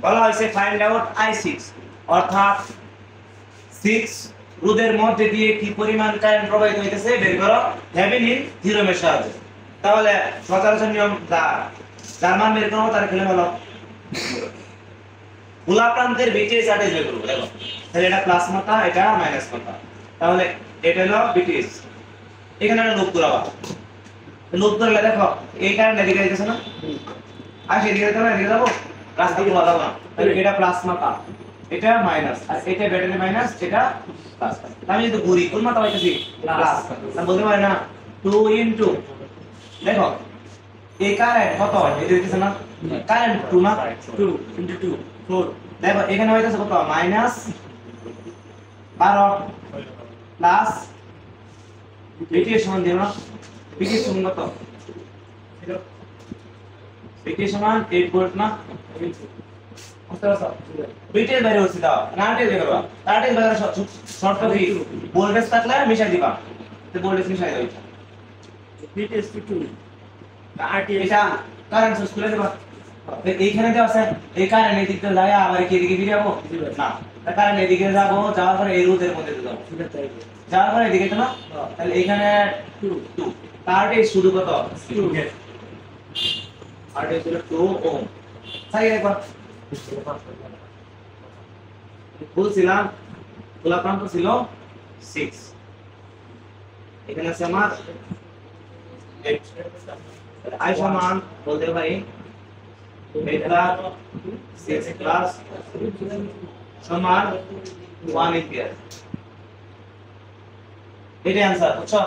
বলা হয়েছে find out I6 অর্থাৎ 6 রোধের মধ্যে দিয়ে কি পরিমাণ কারেন্ট প্রবাহিত হইতেছে বের করো থেভেনিন থিওরেমের সাহায্যে। তাহলে সচরাচর নিয়ম যার মান বের করো তার খেলে বলো খোলা প্রান্তের ভিটিএস আরটিএস বের করব। দেখো তাহলে এটা প্লাস মাথা এটা মাইনাস মাথা, তাহলে এটা হলো ভিটিএস। এখানে একটা লুপ করাবা, লুপ করলে দেখো এই কারেন্ট এদিকে যাইতেছে না, আর সেদিকে যাবে না, এদিকে যাবো রাস্তা খোলা যাবে না, তাহলে এটা প্লাস মাথা এটা মাইনাস, আর এটা ব্যাটারি মাইনাস এটা প্লাস। আমি যদি ঘুরি কোন মাথা পাইতেছি প্লাস, আমি বলতে পারি না 2 ইনটু দেখো এই কারেন্ট কত এটা দিতেছে না, কারেন্ট 2 না 2 ইনটু 2 4, দেখো এখানে হইতাছে কত মাইনাস 12 প্লাস ভিটিএস সমান দিও না, ভিটিএস সমান কত ভিটিএস সমান 8 ভোল্ট না, ভিটিএস বাইরে হচ্ছে দাও না আরটিএস বের করবা, আরটিএস বাইরে শর্ট কি ভোল্টেজ থাকলে মিশাই দিবা, তো ভোল্টেজ মিশাই দাও ভিটিএস 2 আরটিএস এটা কারেন্ট সোর্স খুলে দেবা, এইখানে যে আছে এই কারেন্ট এই দিকটা যায় আবার কি এদিকে ফিরে যাবো না, তা কারেন্ট এদিকে যাবো, যাওয়ার পরে এই রোধের মধ্যে যাবো, সেটা তাই যাওয়ার পরে এদিকে তো না, তাহলে এইখানে 2 তারটি শুধু কত 2 আরটিএস হলো 2 ওহম। তাই একবার বলছিলাম খোলা প্রান্ত ছিল 6, এখানে আছে আমার 8, আই সমান বলতে পারি 8 প্লাস 6 সমান 1 এম্পিয়ার। এটাই आंसर বুঝছো।